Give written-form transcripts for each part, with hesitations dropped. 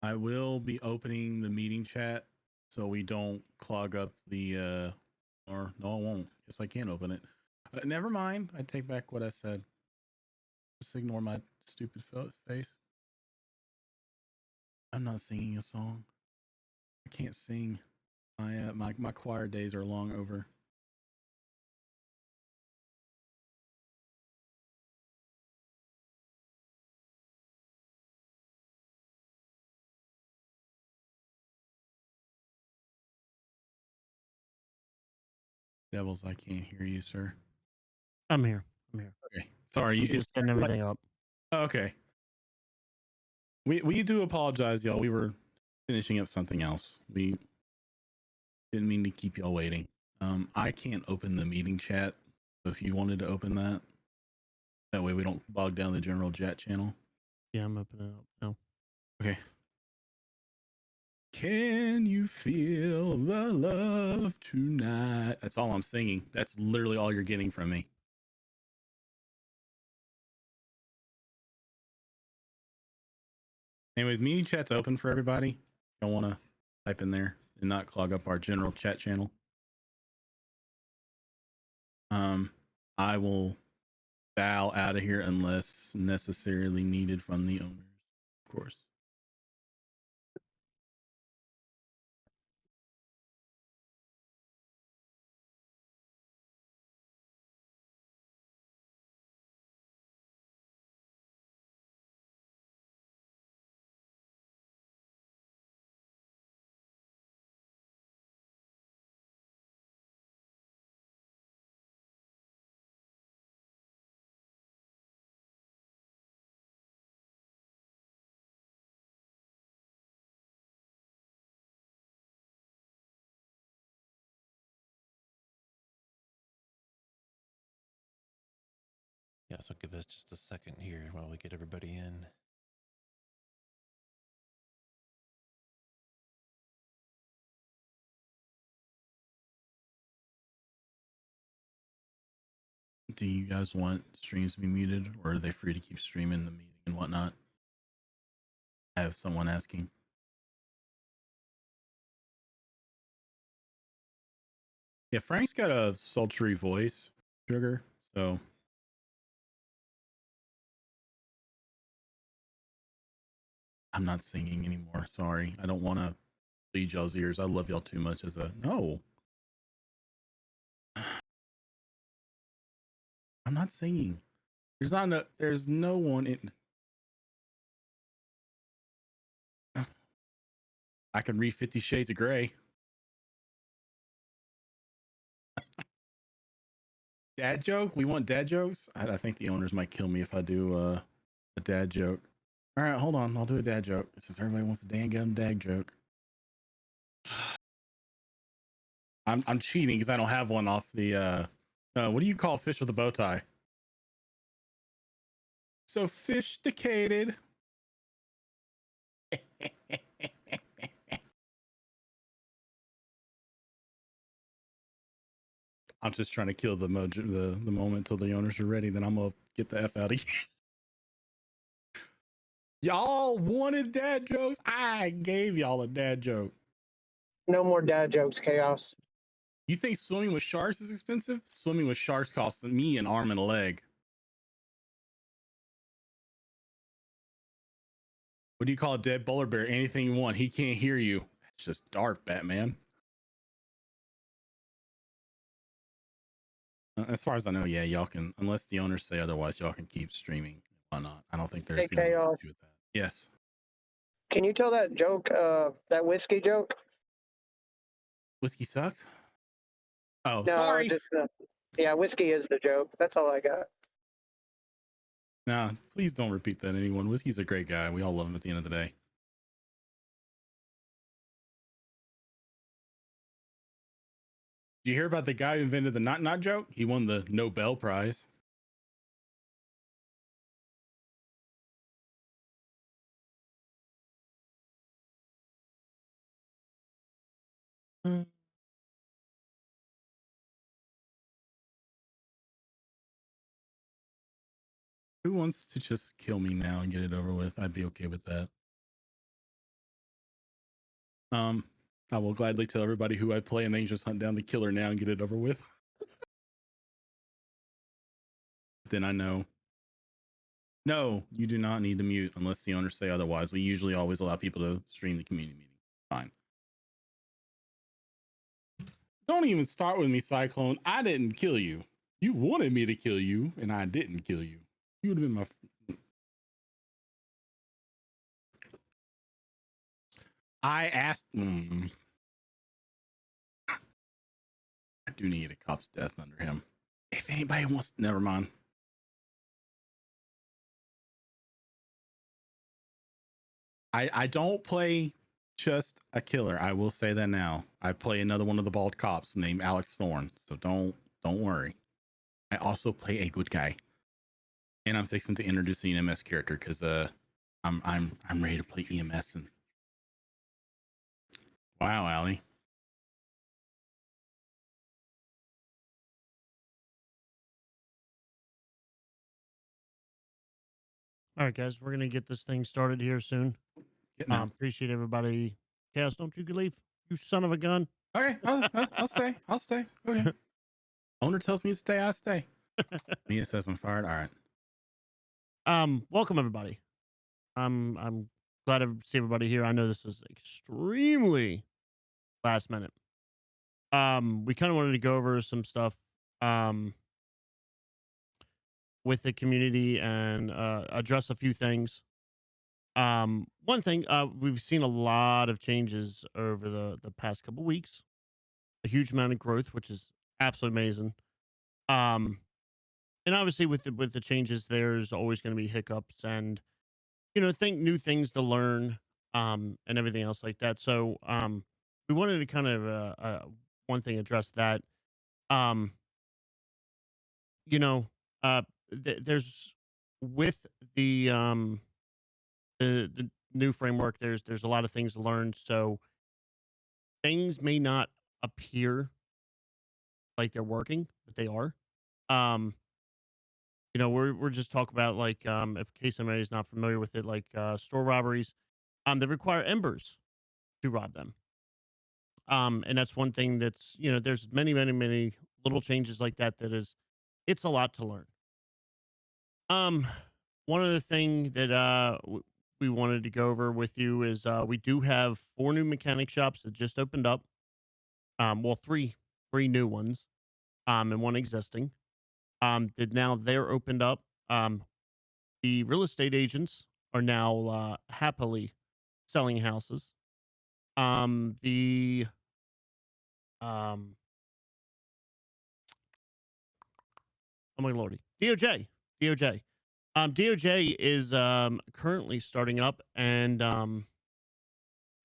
I will be opening the meeting chat so we don't clog up the or no, I won't. Yes, I can open it. Never mind. I take back what I said. Just ignore my stupid face. I'm not singing a song. I can't sing. My choir days are long over. Devils, I can't hear you, sir. I'm here. Okay. Sorry. I'm just setting everything up. Okay. We do apologize, y'all. We were finishing up something else. We didn't mean to keep y'all waiting. I can't open the meeting chat. So if you wanted to open that way we don't bog down the general chat channel. Yeah, I'm opening it up now. Okay. Can you feel the love tonight? That's all I'm singing. That's literally all you're getting from me. Anyways, meeting chat's open for everybody. Don't want to type in there and not clog up our general chat channel. I will bow out of here unless necessarily needed from the owners, of course. Yeah, so give us just a second here while we get everybody in. Do you guys want streams to be muted, or are they free to keep streaming the meeting and whatnot? I have someone asking. Yeah, Frank's got a sultry voice, Sugar. So I'm not singing anymore. Sorry. I don't want to lead y'all's ears. I love y'all too much as a no. I'm not singing. There's no one in. I can read 50 Shades of Grey. Dad joke? We want dad jokes? I think the owners might kill me if I do a dad joke. All right, hold on. I'll do a dad joke. Since everybody wants a dang dad joke. I'm cheating because I don't have one off the what do you call fish with a bow tie? Sophisticated. I'm just trying to kill the moment until the owners are ready. Then I'm gonna get the F out of here. Y'all wanted dad jokes. I gave y'all a dad joke. No more dad jokes, Chaos. You think swimming with sharks is expensive? Swimming with sharks costs me an arm and a leg. What do you call a dead polar bear? Anything you want. He can't hear you. It's just dark, Batman. As far as I know, yeah, y'all can, unless the owners say otherwise, y'all can keep streaming. Why not? I don't think there's Hey, going to be an Chaos. issue with that. Yes. Can you tell that joke, that whiskey joke? Whiskey sucks? Oh, No, sorry. just yeah, whiskey is the joke. That's all I got. Nah, please don't repeat that, anyone. Whiskey's a great guy. We all love him at the end of the day. Did you hear about the guy who invented the not joke? He won the Nobel Prize. Who wants to just kill me now and get it over with? I'd be okay with that. I will gladly tell everybody who I play, and they just hunt down the killer now and get it over with. Then I know. No, you do not need to mute unless the owners say otherwise. We usually always allow people to stream the community meeting. Fine. Don't even start with me, Cyclone. I didn't kill you. You wanted me to kill you, and I didn't kill you. You would have been my. I asked. I do need a cop's death under him. If anybody wants, never mind. I don't play just a killer. I will say that now. I play another one of the bald cops named Alex Thorne. So don't worry. I also play a good guy, and I'm fixing to introduce an EMS character because I'm ready to play EMS. And wow, Allie. All right, guys, we're gonna get this thing started here soon. No. Appreciate everybody. Chaos, don't you leave, you son of a gun. Okay, I'll stay. I'll stay. Okay. Owner tells me to stay, I stay. Mia says I'm fired. All right. Welcome everybody. I'm glad to see everybody here. I know this is extremely last minute. We kind of wanted to go over some stuff with the community and address a few things. One thing, we've seen a lot of changes over the past couple weeks, a huge amount of growth, which is absolutely amazing. Um, and obviously with the changes, there's always going to be hiccups and, think new things to learn, and everything else like that. So, we wanted to kind of, one thing address that, um, you know, uh, there's with the new framework, there's a lot of things to learn. So things may not appear like they're working, but they are. Um, we're just talking about like if in case somebody is not familiar with it, like store robberies, they require embers to rob them. And that's one thing that's there's many little changes like that it's a lot to learn. Um, one other thing that we wanted to go over with you is we do have 4 new mechanic shops that just opened up. Well, three new ones, and one existing. That now they're opened up. The real estate agents are now happily selling houses. The oh my lordy, DOJ. DOJ is currently starting up and going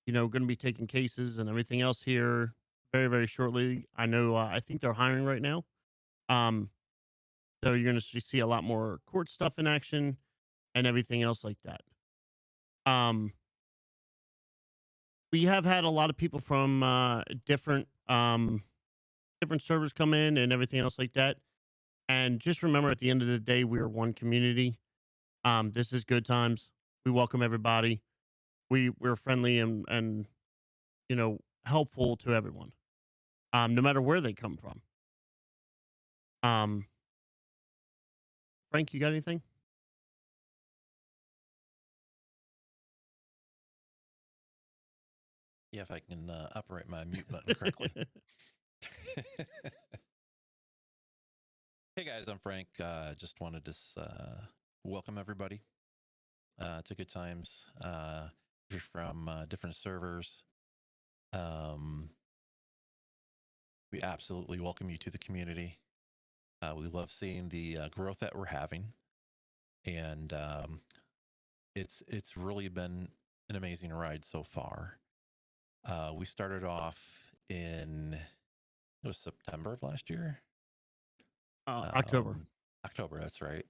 to be taking cases and everything else here very, very shortly. I know, I think they're hiring right now. Um, so you're going to see a lot more court stuff in action and everything else like that. Um, we have had a lot of people from different servers come in and everything else like that. And just remember, at the end of the day, we are one community. This is Good Times. We welcome everybody. We're friendly and helpful to everyone, no matter where they come from. Frank, you got anything? Yeah, if I can operate my mute button correctly. Hey guys, I'm Frank. Just wanted to welcome everybody to Good Times. If you're from different servers, we absolutely welcome you to the community. We love seeing the growth that we're having, and it's really been an amazing ride so far. We started off in it was September of last year. October. October, that's right.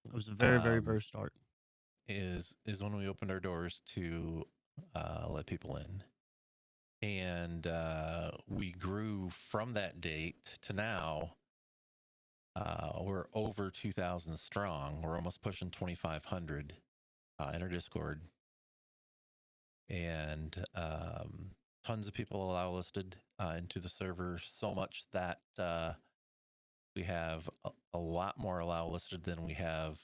It was the very first start. Is when we opened our doors to let people in. And we grew from that date to now. We're over 2,000 strong. We're almost pushing 2,500 in our Discord. And tons of people allow listed into the server, so much that we have a lot more allow listed than we have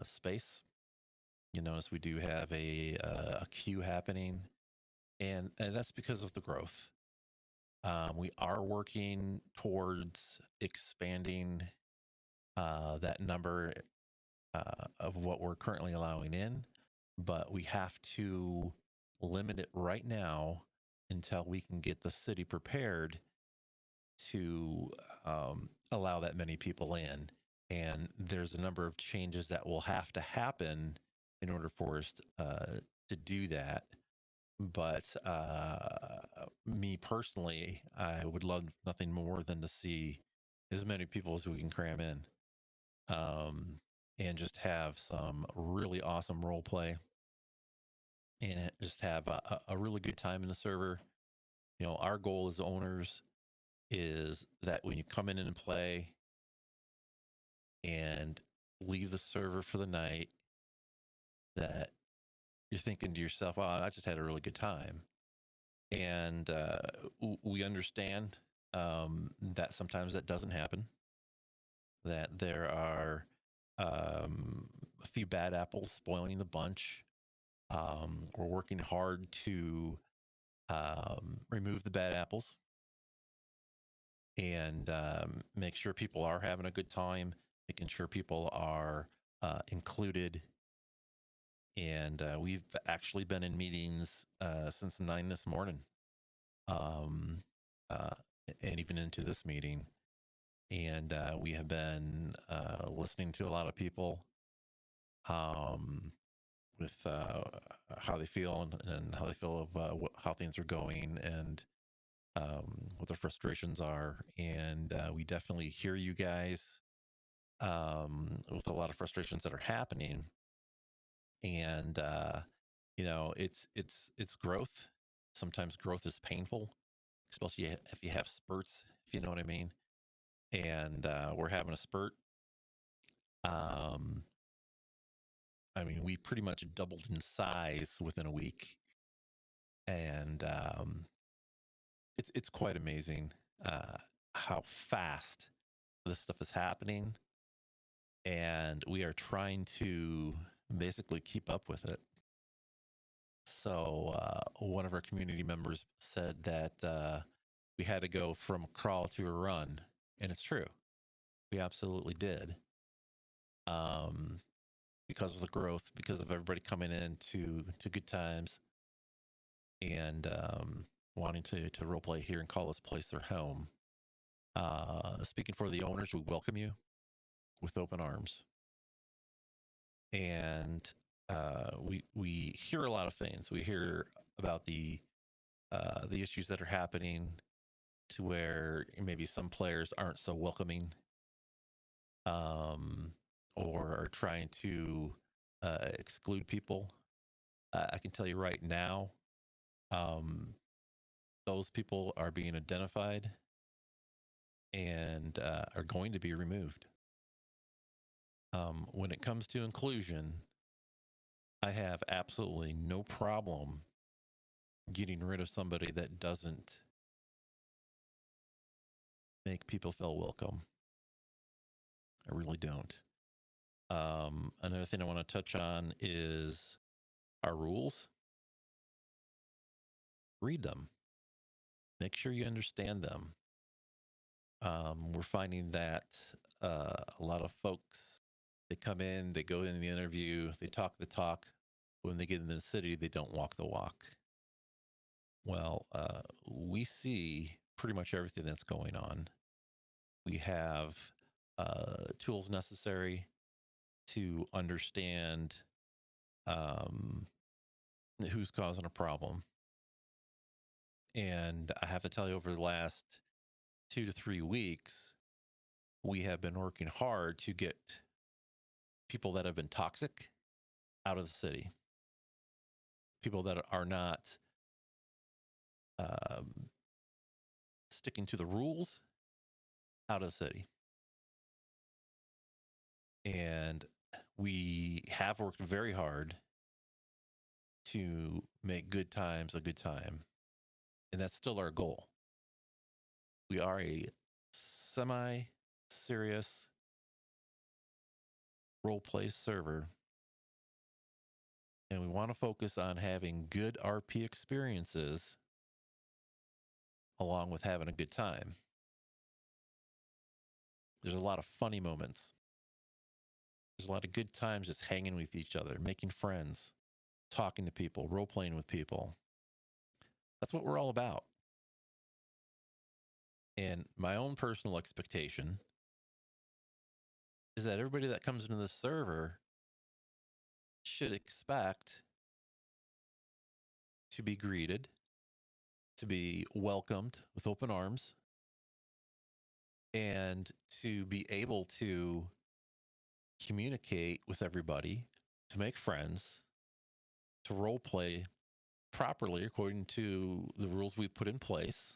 space. You notice we do have a queue happening, and that's because of the growth. We are working towards expanding that number of what we're currently allowing in, but we have to limit it right now until we can get the city prepared to allow that many people in. And there's a number of changes that will have to happen in order for us to do that. But me personally, I would love nothing more than to see as many people as we can cram in, and just have some really awesome role play, and just have a really good time in the server. You know, our goal as owners is that when you come in and play and leave the server for the night, that you're thinking to yourself, "Oh, I just had a really good time." And we understand that sometimes that doesn't happen, that there are a few bad apples spoiling the bunch. We're working hard to remove the bad apples and make sure people are having a good time, making sure people are included. And we've actually been in meetings since 9 this morning, um, uh, and even into this meeting. And we have been listening to a lot of people, um, with how they feel, and how they feel of how things are going, and what their frustrations are. And we definitely hear you guys with a lot of frustrations that are happening. And you know, it's growth. Sometimes growth is painful, especially if you have spurts, if you know what I mean. And we're having a spurt. Um, I mean, we pretty much doubled in size within a week, and it's quite amazing how fast this stuff is happening, and we are trying to basically keep up with it. So one of our community members said that we had to go from a crawl to a run, and it's true. We absolutely did. Um, because of the growth, because of everybody coming in to Good Times, and wanting to role play here and call this place their home. Speaking for the owners, we welcome you with open arms. And we hear a lot of things. We hear about the issues that are happening, to where maybe some players aren't so welcoming, um, or are trying to exclude people. I can tell you right now, um, those people are being identified and are going to be removed. When it comes to inclusion, I have absolutely no problem getting rid of somebody that doesn't make people feel welcome. I really don't. Another thing I want to touch on is our rules. Read them. Make sure you understand them. We're finding that a lot of folks, they come in, they go in the interview, they talk the talk. When they get into the city, they don't walk the walk. Well, we see pretty much everything that's going on. We have tools necessary to understand um, who's causing a problem. And I have to tell you, over the last 2 to 3 weeks, we have been working hard to get people that have been toxic out of the city, people that are not um, sticking to the rules out of the city. And we have worked very hard to make Good Times a good time. And that's still our goal. We are a semi-serious role-play server, and we want to focus on having good RP experiences along with having a good time. There's a lot of funny moments. There's a lot of good times just hanging with each other, making friends, talking to people, role-playing with people. That's what we're all about. And my own personal expectation is that everybody that comes into the server should expect to be greeted, to be welcomed with open arms, and to be able to communicate with everybody, to make friends, to role play properly according to the rules we put in place.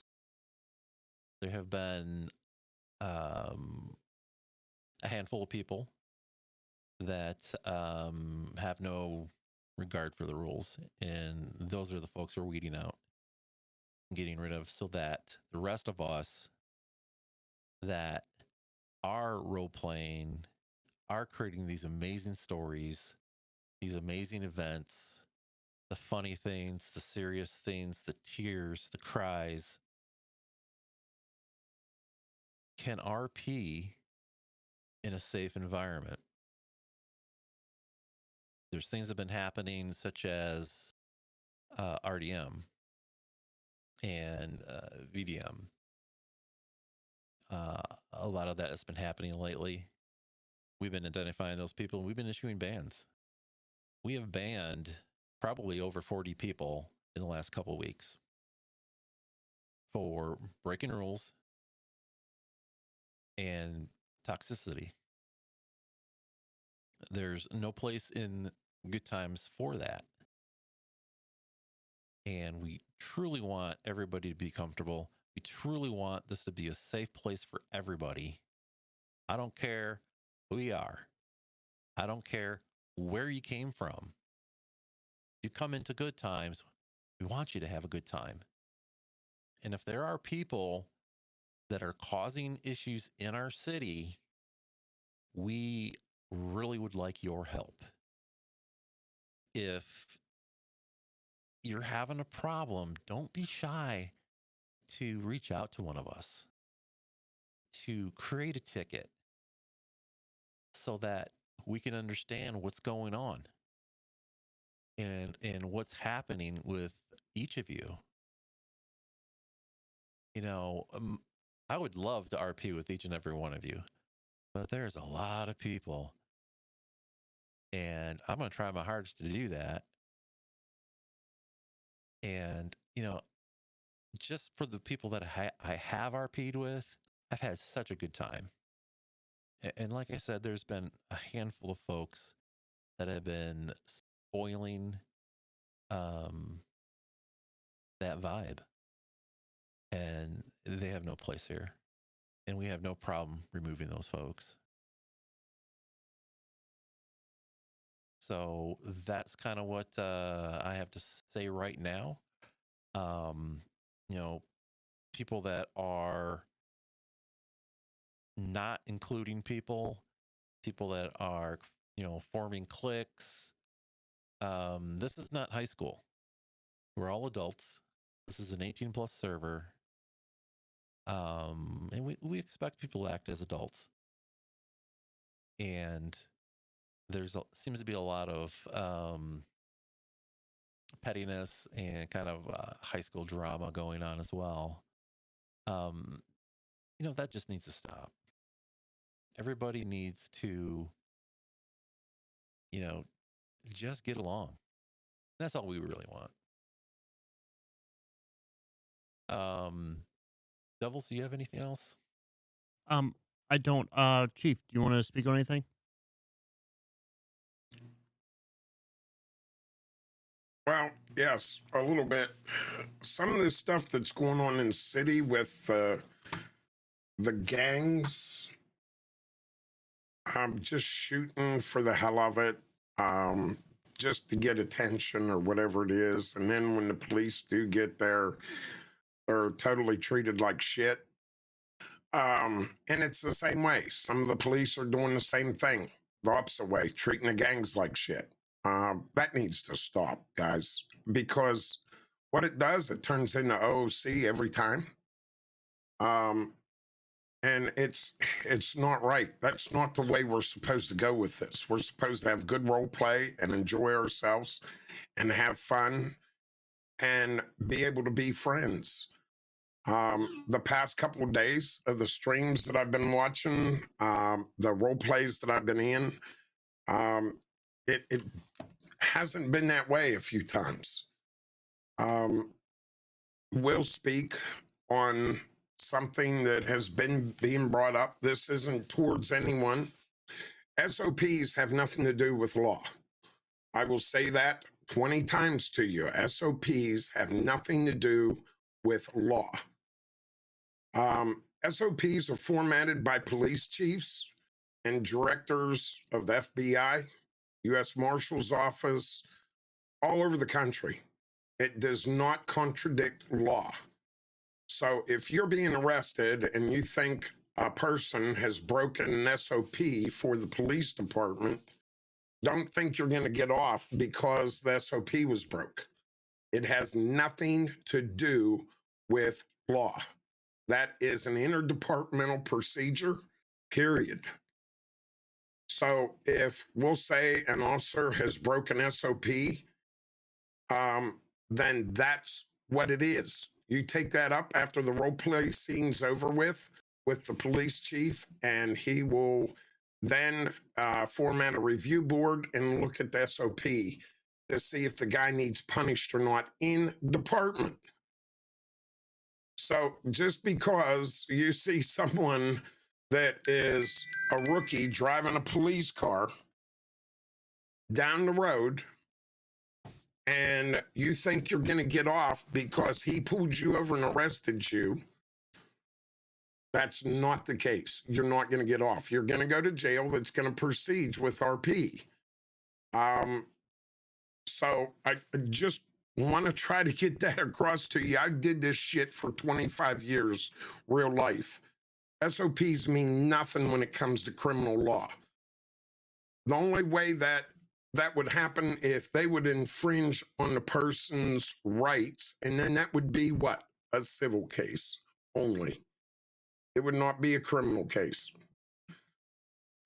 There have been a handful of people that have no regard for the rules, and those are the folks we're weeding out and getting rid of, so that the rest of us that are role playing are creating these amazing stories, these amazing events, the funny things, the serious things, the tears, the cries, can RP in a safe environment. There's things that have been happening, such as RDM and VDM. A lot of that has been happening lately. We've been identifying those people, and we've been issuing bans. We have banned probably over 40 people in the last couple of weeks for breaking rules and toxicity. There's no place in Good Times for that. And we truly want everybody to be comfortable. We truly want this to be a safe place for everybody. I don't care who you are. I don't care where you came from. You come into Good Times, we want you to have a good time. And if there are people that are causing issues in our city, we really would like your help. If you're having a problem, don't be shy to reach out to one of us, to create a ticket so that we can understand what's going on and what's happening with each of you. You know, I would love to RP with each and every one of you, but there's a lot of people, and I'm going to try my hardest to do that. And, you know, just for the people that I have RP'd with, I've had such a good time. And like I said, there's been a handful of folks that have been spoiling that vibe, and they have no place here. And we have no problem removing those folks. So that's kind of what I have to say right now. You know, people that are not including people that are, you know, forming cliques. This is not high school. We're all adults. This is an 18+ server. And we expect people to act as adults. And there's seems to be a lot of pettiness and kind of high school drama going on as well. You know, that just needs to stop. Everybody needs to, you know, just get along. That's all we really want. Devils, do you have anything else? I don't. Chief, do you want to speak on anything? Well, yes, a little bit. Some of the stuff that's going on in the city with the gangs, just shooting for the hell of it, just to get attention or whatever it is. And then when the police do get there, They're totally treated like shit. And it's the same way. Some of the police are doing the same thing, the opposite way, treating the gangs like shit. That needs to stop, guys, because what it does, it turns into OOC every time. And it's not right. That's not the way we're supposed to go with this. We're supposed to have good role play and enjoy ourselves and have fun and be able to be friends. The past couple of days of the streams that I've been watching, the role plays that I've been in, it hasn't been that way a few times. We'll speak on something that has been being brought up. This isn't towards anyone. SOPs have nothing to do with law. I will say that 20 times to you. SOPs have nothing to do with law. SOPs are formatted by police chiefs and directors of the FBI, U.S. Marshal's Office, all over the country. It does not contradict law. So if you're being arrested and you think a person has broken an SOP for the police department, don't think you're going to get off because the SOP was broke. It has nothing to do with law. That is an interdepartmental procedure, period. So if we'll say an officer has broken SOP, then that's what it is. You take that up after the role play scene's over with the police chief, and he will then format a review board and look at the SOP to see if the guy needs punished or not in department. So just because you see someone that is a rookie driving a police car down the road and you think you're going to get off because he pulled you over and arrested you, that's not the case. You're not going to get off. You're going to go to jail. That's going to proceed with RP. So I just want to try to get that across to you. I did this shit for 25 years, real life. SOPs mean nothing when it comes to criminal law. The only way that would happen if they would infringe on the person's rights, and then that would be what? A civil case only. It would not be a criminal case.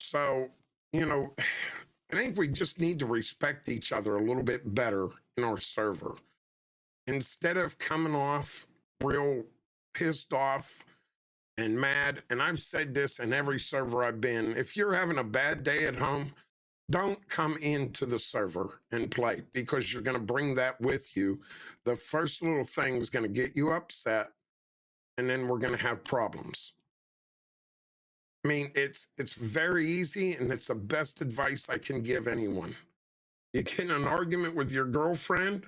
So, I think we just need to respect each other a little bit better in our server. Instead of coming off real pissed off and mad, and I've said this in every server I've been, if you're having a bad day at home, don't come into the server and play, because you're going to bring that with you. The first little thing is going to get you upset, and then we're going to have problems. I mean, it's very easy, and it's the best advice I can give anyone. You get in an argument with your girlfriend,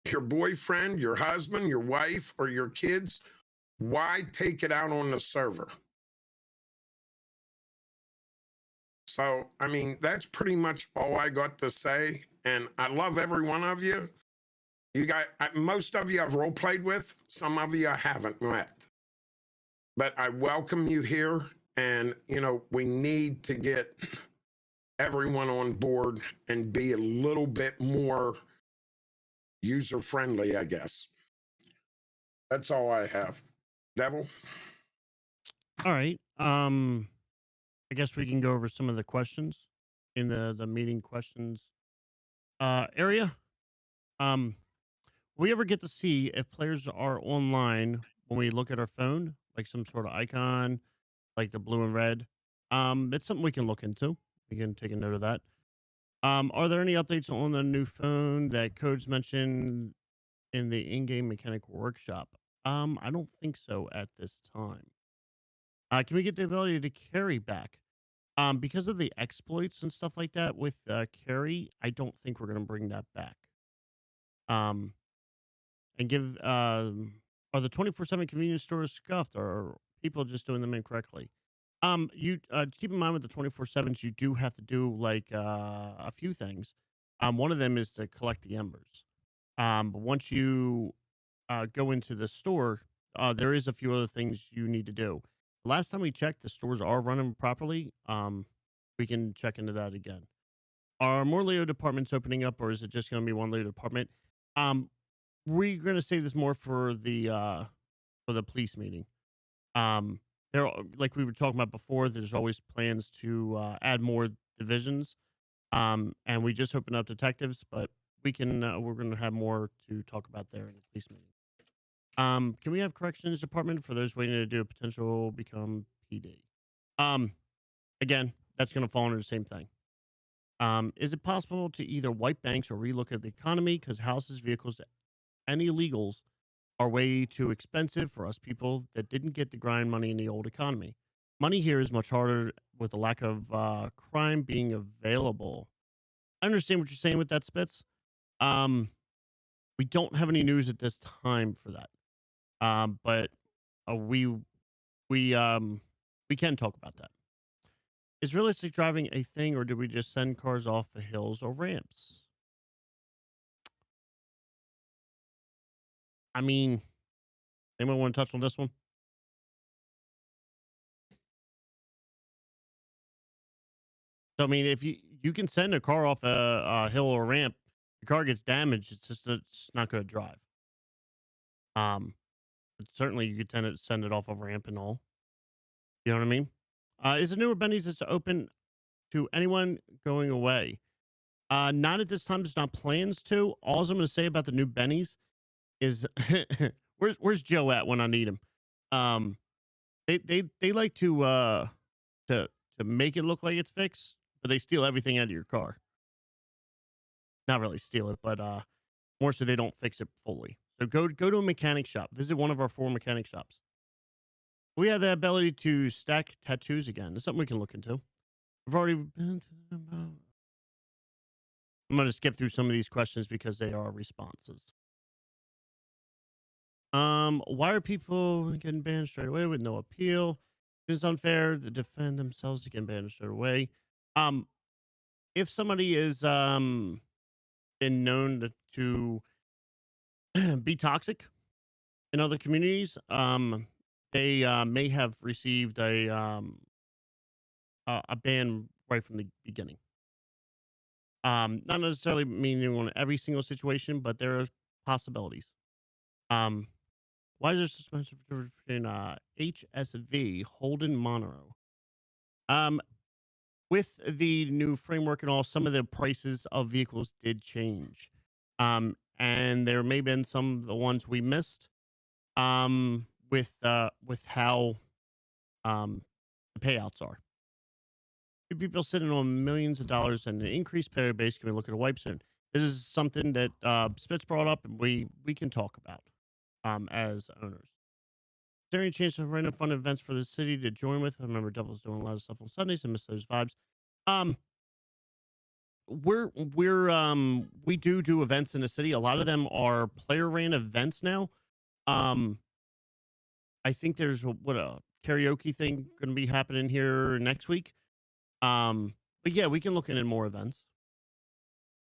your boyfriend, your husband, your wife, or your kids, why take it out on the server? So, I mean, that's pretty much all I got to say. And I love every one of you. You guys, most of you I've role played with, some of you I haven't met. But I welcome you here. And, we need to get everyone on board and be a little bit more user friendly, I guess. That's all I have. Devil? All right. I guess we can go over some of the questions in the meeting questions area. We ever get to see if players are online when we look at our phone, like some sort of icon, like the blue and red? It's something we can look into. We can take a note of that. Are there any updates on the new phone that Codes mentioned in the in-game mechanical workshop? I don't think so at this time. Can we get the ability to carry back? Because of the exploits and stuff like that with carry, I don't think we're going to bring that back. And give are the 24/7 convenience stores scuffed, or are people just doing them incorrectly? You keep in mind with the 24/7s, you do have to do like a few things. One of them is to collect the embers. But once you go into the store, there is a few other things you need to do. Last time we checked, the stores are running properly. We can check into that again. Are more Leo departments opening up, or is it just going to be one Leo department? Um, we're going to save this more for the police meeting. There, like we were talking about before, there's always plans to add more divisions. And we just opened up detectives, but we're going to have more to talk about there in the police meeting. Can we have corrections department for those waiting to do a potential become PD? Um, Again, that's going to fall under the same thing. Is it possible to either wipe banks or relook at the economy because houses, vehicles, and illegals are way too expensive for us people that didn't get the grind money in the old economy? Money here is much harder with the lack of crime being available. I understand what you're saying with that, Spitz. Um, we don't have any news at this time for that. But uh, we we um we can talk about that. Is realistic driving a thing, or do we just send cars off the hills or ramps? I mean, anyone want to touch on this one? So I mean, if you can send a car off a hill or ramp, the car gets damaged. It's not going to drive. But certainly you could send it off a ramp and all. You know what I mean? Is the newer Benny's is open to anyone going away? Not at this time. There's not plans to. All I'm going to say about the new Benny's is where's Joe at when I need him? Um, they like to to make it look like it's fixed, but they steal everything out of your car. Not really steal it, but more so they don't fix it fully. So go to a mechanic shop. Visit one of our 4 mechanic shops. We have the ability to stack tattoos again. It's something we can look into. We've already been to about. I'm going to skip through some of these questions because they are responses. Why are people getting banned straight away with no appeal? It's unfair to defend themselves to get banned straight away. Um, if somebody is been known to be toxic in other communities, they may have received a ban right from the beginning. Not necessarily meaning on every single situation, but there are possibilities. Um, why is there suspension between HSV Holden Monroe? Um, with the new framework and all, some of the prices of vehicles did change. And there may have been some of the ones we missed. With how the payouts are. People sitting on millions of dollars and an increased payer base. Can we look at a wipe soon? This is something that Spitz brought up, and we can talk about as owners. Is there any chance of running fun events for the city to join with? I remember Devil's doing a lot of stuff on Sundays and miss those vibes. Um, we do events in the city. A lot of them are player ran events now. Um, I think there's a karaoke thing going to be happening here next week. But yeah, we can look into more events.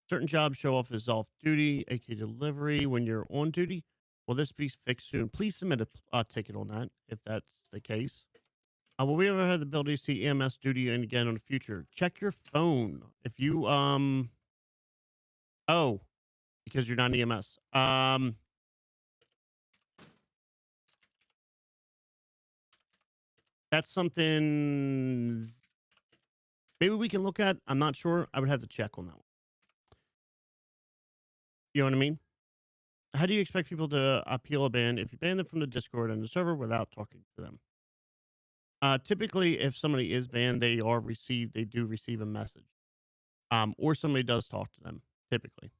Certain jobs show off as off duty, aka delivery when you're on duty. Will this be fixed soon? Please submit a ticket on that if that's the case. Will we ever have the ability to see EMS duty and again in the future? Check your phone. If you oh, because you're not EMS. That's something maybe we can look at. I'm not sure. I would have to check on that one. You know what I mean? How do you expect people to appeal a ban if you ban them from the Discord and the server without talking to them? Typically, if somebody is banned, they do receive a message, or somebody does talk to them. Typically,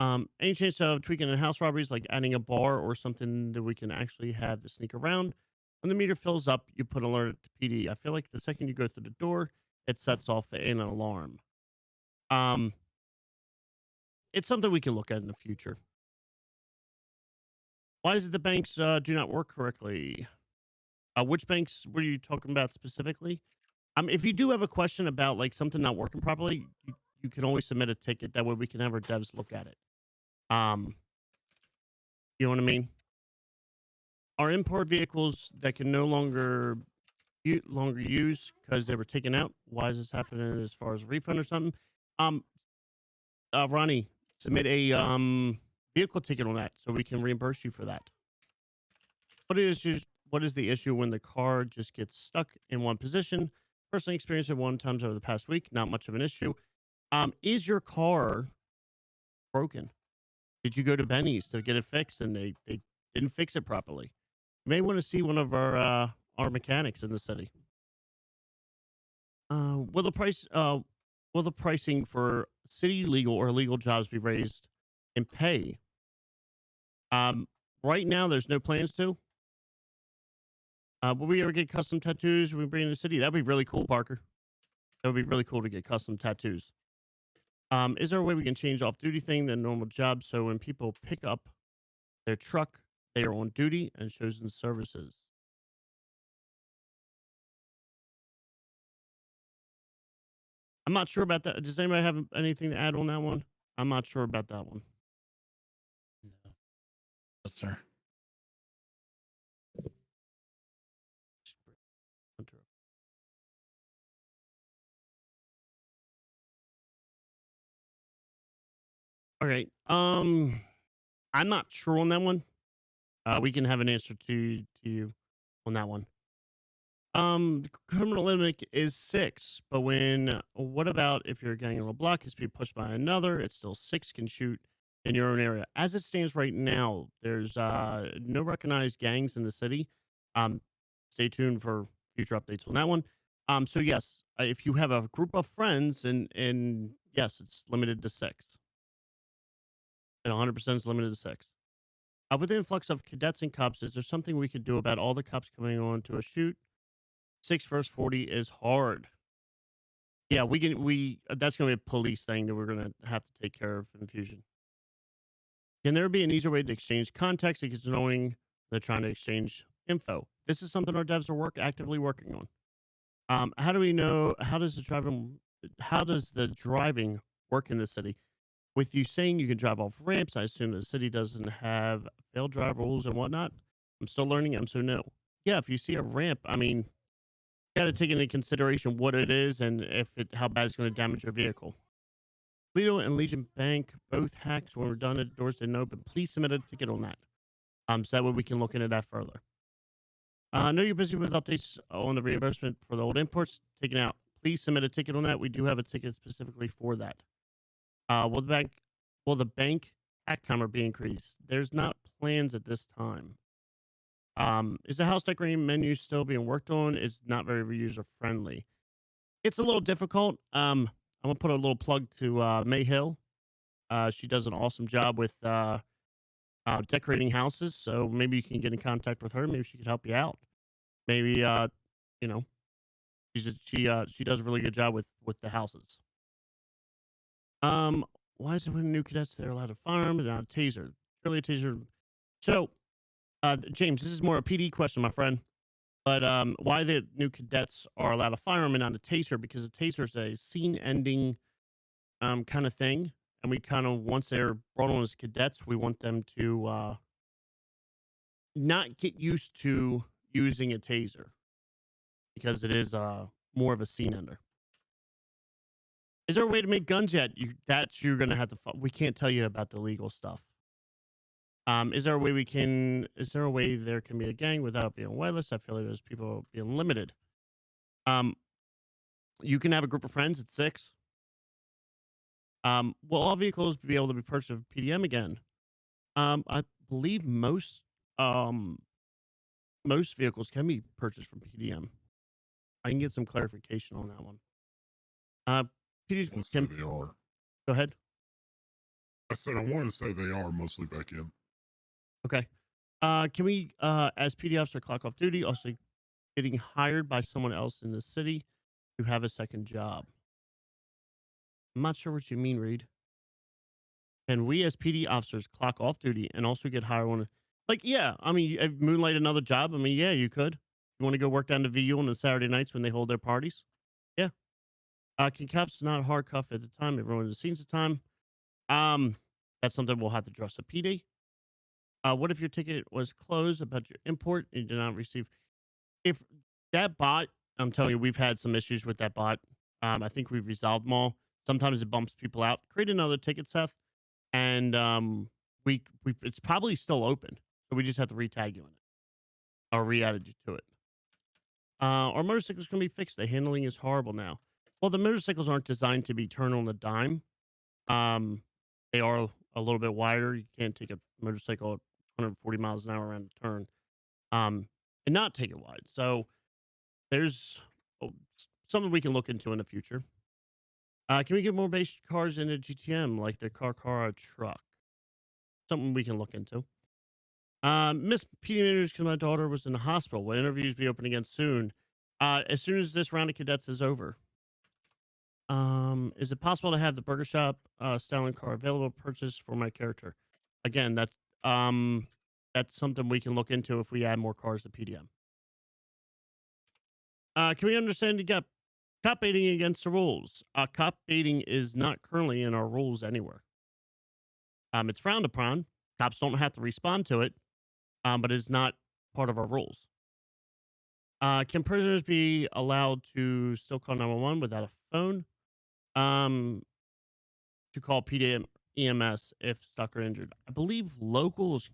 any chance of tweaking in house robberies, like adding a bar or something that we can actually have to sneak around? When the meter fills up, you put alert to PD. I feel like the second you go through the door, it sets off an alarm. Um, it's something we can look at in the future. Why is it the banks do not work correctly? Which banks were you talking about specifically? If you do have a question about like something not working properly, you can always submit a ticket. That way we can have our devs look at it. Um, you know what I mean? are import vehicles that can no longer use because they were taken out. Why is this happening as far as a refund or something? Um, Ronnie, submit a vehicle ticket on that so we can reimburse you for that. What is the issue when the car just gets stuck in one position? Personally experienced it one times over the past week. Not much of an issue. Is your car broken? Did you go to Benny's to get it fixed and they didn't fix it properly? You may want to see one of our mechanics in the city. Will the pricing for city legal or illegal jobs be raised in pay? Right now there's no plans to. Will we ever get custom tattoos when we bring in the city? That'd be really cool, Parker. That would be really cool to get custom tattoos. Is there a way we can change off duty thing than normal job so when people pick up their truck, they are on duty and chosen services? I'm not sure about that. Does anybody have anything to add on that one? I'm not sure about that one. No. Yes, sir. All right. I'm not sure on that one. We can have an answer to you on that one. The criminal limit is 6, but what about if you're gang on a block is being pushed by another? It's still 6 can shoot in your own area. As it stands right now, there's no recognized gangs in the city. Um, Stay tuned for future updates on that one. So yes, if you have a group of friends and yes, it's limited to 6. And 100% is limited to 6. With the influx of cadets and cops, is there something we could do about all the cops coming on to a shoot? 6 versus 40 is hard. Yeah, that's gonna be a police thing that we're gonna have to take care of in Fusion. Can there be an easier way to exchange context because knowing they're trying to exchange info? This is something our devs are actively working on. How do we know how does the driving work in the city? With you saying you can drive off ramps, I assume the city doesn't have failed drive rules and whatnot. I'm still learning. I'm so new. Yeah, if you see a ramp, I mean, got to take into consideration what it is and how bad it's going to damage your vehicle. Lido and Legion Bank both hacked when we're done at doors didn't open. Please submit a ticket on that. So that way we can look into that further. I know you're busy with updates on the reimbursement for the old imports taken out. Please submit a ticket on that. We do have a ticket specifically for that. Will the bank hack timer be increased? There's not plans at this time. Is the house decorating menu still being worked on? It's not very user friendly. It's a little difficult. I'm gonna put a little plug to May Hill. She does an awesome job with decorating houses. So maybe you can get in contact with her. Maybe she could help you out. Maybe you know, she does a really good job with the houses. Why is it when new cadets they're allowed to firearm and not a taser? Really a taser. So, James, this is more a PD question, my friend. But why the new cadets are allowed a firearm and not a taser? Because a taser is a scene-ending kind of thing, and we kind of once they're brought on as cadets, we want them to not get used to using a taser because it is more of a scene ender. Is there a way to make guns yet? You're gonna have to. We can't tell you about the legal stuff. Is there a way there can be a gang without being whitelist? I feel like there's people being limited. You can have a group of friends at 6. Will all vehicles be able to be purchased with PDM again? I believe most vehicles can be purchased from PDM. I can get some clarification on that one. PD, I say they are. go ahead. I said I wanted to say they are mostly back in. Okay. Can we, as PD officer, clock off duty, also getting hired by someone else in the city to have a second job? I'm not sure what you mean, Reed. Can we, as PD officers, clock off duty and also get hired on? Like, yeah, I mean, moonlight another job. I mean, yeah, you could. You want to go work down the VU on the Saturday nights when they hold their parties? Yeah. Can cops not hard cuff at the time? Everyone in the scene's the time. That's something we'll have to address at PD. What if your ticket was closed about your import and you did not receive? If that bot, I'm telling you, we've had some issues with that bot. I think we've resolved them all. Sometimes it bumps people out. Create another ticket, Seth, and we it's probably still open, so we just have to retag you in it or re-added you to it. Our motorcycles can be fixed. The handling is horrible now. Well, the motorcycles aren't designed to be turned on the dime. Um, they are a little bit wider. You can't take a motorcycle at 140 miles an hour around the turn, and not take it wide. So there's something we can look into in the future. Can we get more base cars in a GTM like the car truck? Something we can look into. Miss Pediatrics, because my daughter was in the hospital. Will interviews be open again soon? As soon as this round of cadets is over. Is it possible to have the burger shop styling car available purchase for my character? Again, that's something we can look into if we add more cars to PDM. Can we understand you got cop baiting against the rules? Cop baiting is not currently in our rules anywhere. It's frowned upon. Cops don't have to respond to it, but it's not part of our rules. Can prisoners be allowed to still call 911 without a phone? To call PDM EMS if stuck or injured. I believe locals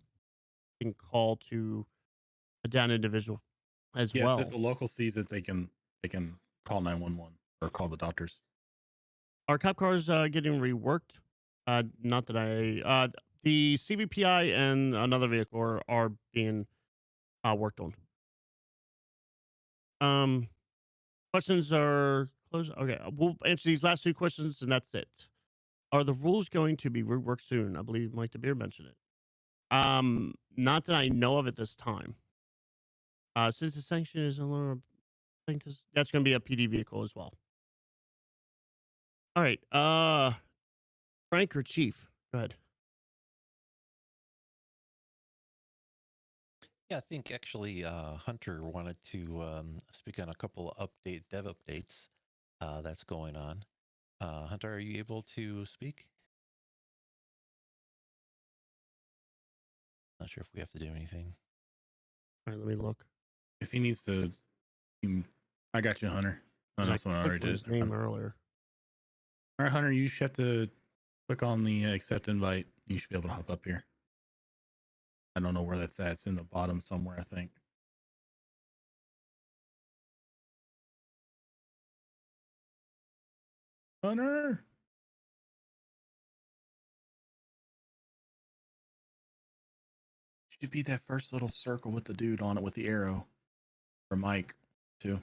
can call to a down individual as Yes, well. if a local sees it, they can call 911 or call the doctors. Are cop cars getting reworked? Not that the CVPI and another vehicle are being worked on. Questions are closed. Okay, we'll answer these last two questions and that's it. Are the rules going to be reworked soon? I believe Mike DeBeer mentioned it. Not that I know of at this time. Since the sanction is no longer, I think that's going to be a PD vehicle as well. All right. Frank or Chief? Go ahead. Yeah, I think actually Hunter wanted to speak on a couple of dev updates that's going on. Hunter, are you able to speak? Not sure if we have to do anything. All right, let me look. If he needs to, I got you, Hunter. I know someone already clicked on did. his name earlier. All right, Hunter, you should have to click on the accept invite. You should be able to hop up here. I don't know where that's at. It's in the bottom somewhere, I think. Hunter. Should be that first little circle with the dude on it with the arrow. Or Mike, too.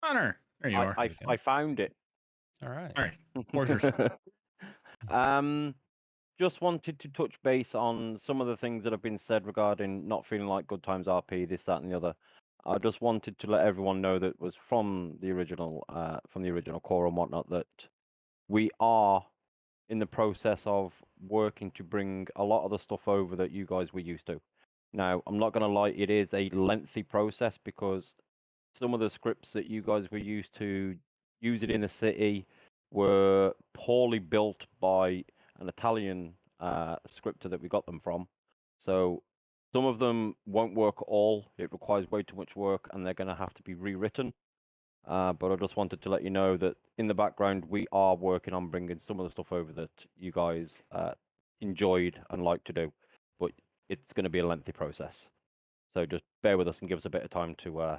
Hunter, there you are. I found it. All right. All right. Where's yours? Just wanted to touch base on some of the things that have been said regarding not feeling like Good Times RP, this, that, and the other. I just wanted to let everyone know that was from the original core and whatnot, that we are in the process of working to bring a lot of the stuff over that you guys were used to. Now, I'm not going to lie, it is a lengthy process because some of the scripts that you guys were used to using in the city were poorly built by an Italian scripter that we got them from. So some of them won't work at all. It requires way too much work and they're going to have to be rewritten. But I just wanted to let you know that in the background, we are working on bringing some of the stuff over that you guys enjoyed and like to do. But it's going to be a lengthy process. So just bear with us and give us a bit of time to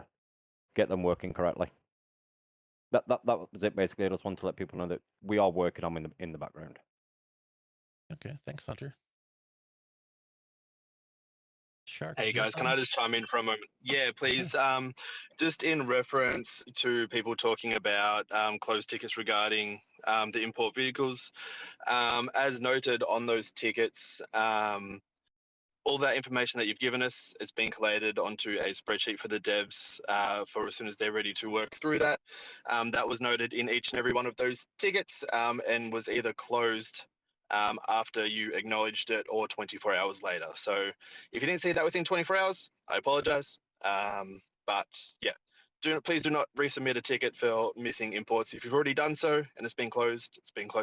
get them working correctly. That was it basically. I just want to let people know that we are working on in the background. Okay, thanks, Hunter. Shark. Hey did you have guys, can I something? just chime in for a moment? Yeah, please. Just in reference to people talking about closed tickets regarding the import vehicles, as noted on those tickets, all that information that you've given us, it's been collated onto a spreadsheet for the devs for as soon as they're ready to work through that. That was noted in each and every one of those tickets and was either closed after you acknowledged it or 24 hours later. So if you didn't see that within 24 hours, I apologize. But yeah, please do not resubmit a ticket for missing imports. If you've already done so and it's been closed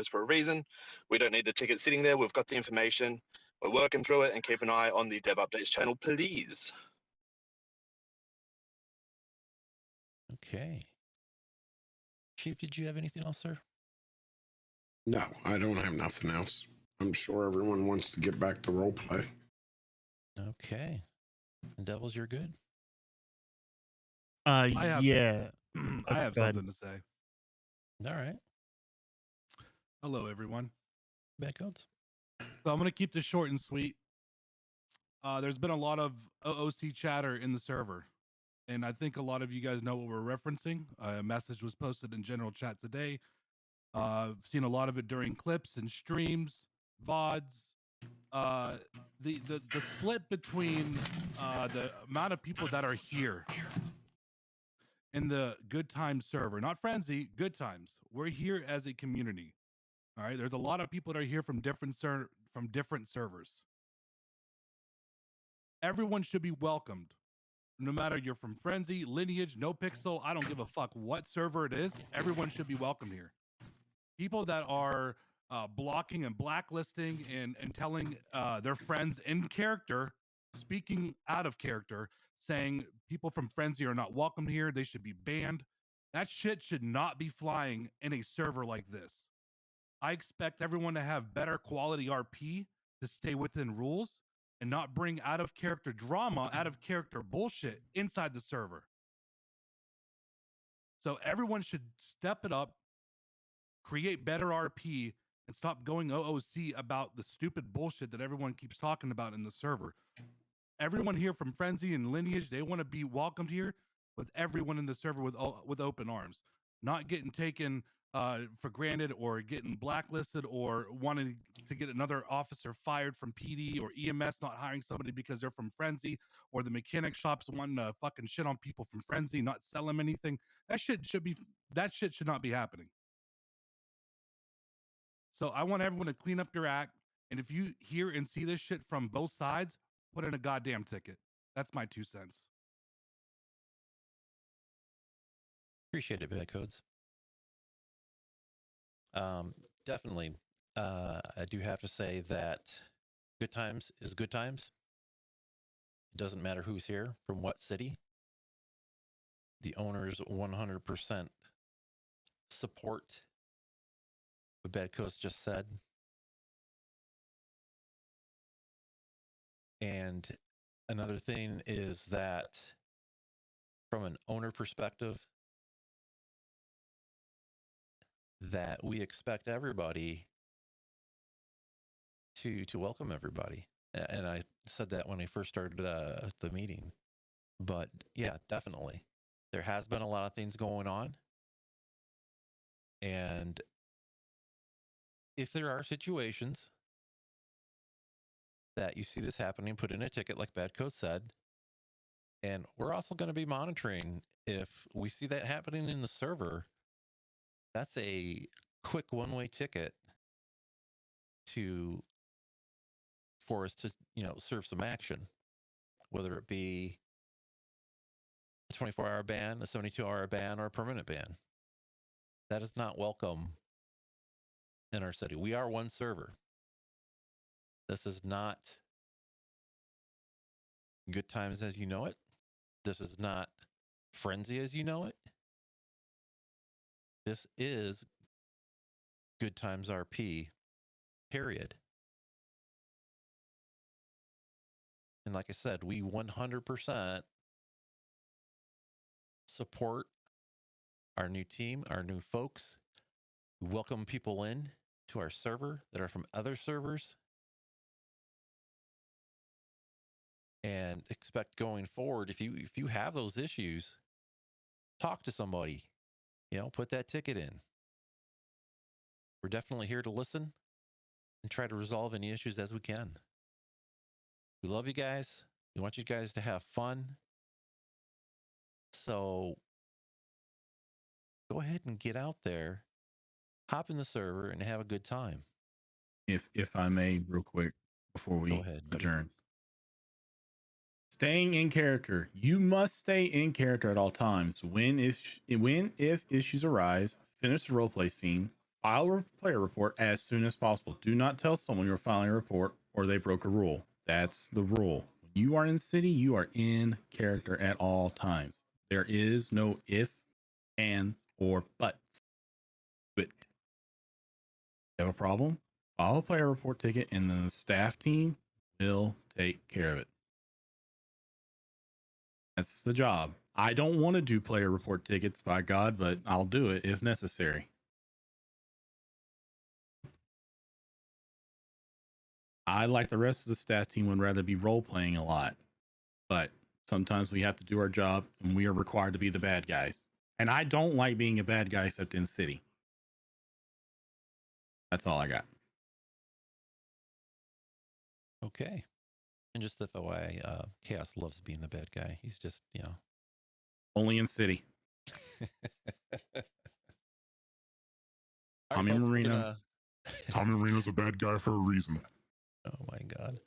for a reason. We don't need the ticket sitting there. We've got the information. We're working through it, and keep an eye on the Dev Updates channel, please. Okay. Chief, did you have anything else, sir? No, I don't have nothing else. I'm sure everyone wants to get back to role play. Okay. And Devils, you're good? I have, Yeah. I have Go ahead. something to say. All right. Hello, everyone. Bad codes. So I'm going to keep this short and sweet. There's been a lot of OOC chatter in the server, and I think a lot of you guys know what we're referencing. A message was posted in general chat today. I've seen a lot of it during clips and streams, VODs. The split between the amount of people that are here in the Good Times server, not Frenzy, Good Times. We're here as a community. All right, there's a lot of people that are here from different servers. Everyone should be welcomed, no matter you're from Frenzy, Lineage, No Pixel. I don't give a fuck what server it is. Everyone should be welcomed here. People that are blocking and blacklisting and telling their friends in character, speaking out of character, saying people from Frenzy are not welcome here. They should be banned. That shit should not be flying in a server like this. I expect everyone to have better quality RP, to stay within rules, and not bring out of character drama, out of character bullshit inside the server. So everyone should step it up, create better RP, and stop going OOC about the stupid bullshit that everyone keeps talking about in the server. Everyone here from Frenzy and Lineage, they want to be welcomed here with everyone in the server with open arms, not getting taken for granted or getting blacklisted or wanting to get another officer fired from PD or EMS not hiring somebody because they're from Frenzy, or the mechanic shops wanting to fucking shit on people from Frenzy, not sell them anything. That shit should not be happening. So I want everyone to clean up your act. And if you hear and see this shit from both sides, put in a goddamn ticket. That's my 2 cents. Appreciate it, Bad Codes. Definitely. I do have to say that Good Times is Good Times. It doesn't matter who's here, from what city. The owners 100% support what Bad Codes just said. And another thing is that from an owner perspective, that we expect everybody to welcome everybody. And I said that when I first started the meeting. But yeah, definitely. There has been a lot of things going on. And if there are situations that you see this happening, put in a ticket like Bad Coat said. And we're also going to be monitoring if we see that happening in the server. That's a quick one-way ticket for us to, serve some action, whether it be a 24-hour ban, a 72-hour ban, or a permanent ban. That is not welcome in our city. We are one server. This is not Good Times as you know it. This is not Frenzy as you know it. This is Good Times RP, period. And like I said, we 100% support our new team, our new folks. We welcome people in to our server that are from other servers, and expect going forward, if you have those issues, talk to somebody, put that ticket in. We're definitely here to listen and try to resolve any issues as we can. We love you guys. We want you guys to have fun. So go ahead and get out there, hop in the server, and have a good time. if I may, real quick before we Go ahead, buddy. adjourn. Staying in character. You must stay in character at all times. When if issues arise, finish the roleplay scene. File a player report as soon as possible. Do not tell someone you're filing a report or they broke a rule. That's the rule. When you are in city, you are in character at all times. There is no if, and, or buts. But you have a problem, file a player report ticket, and the staff team will take care of it. That's the job. I don't want to do player report tickets, by God, but I'll do it if necessary. I, like the rest of the staff team, would rather be role playing a lot, but sometimes we have to do our job and we are required to be the bad guys. And I don't like being a bad guy except in city. That's all I got. Okay. And just FYI, Chaos loves being the bad guy. He's just, Only in city. All right, Tommy folks, we're Marino. gonna- Tommy Marino's a bad guy for a reason. Oh my God.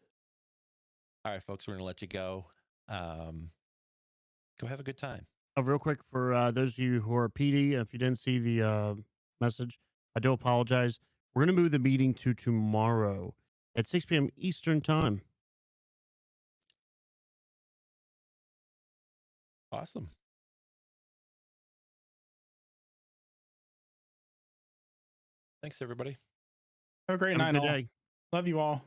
All right, folks, we're going to let you go. Go have a good time. Real quick for those of you who are PD, if you didn't see the message, I do apologize. We're going to move the meeting to tomorrow at 6 p.m. Eastern time. Awesome. Thanks, everybody. Have a great Have a night, good all. day. Love you all.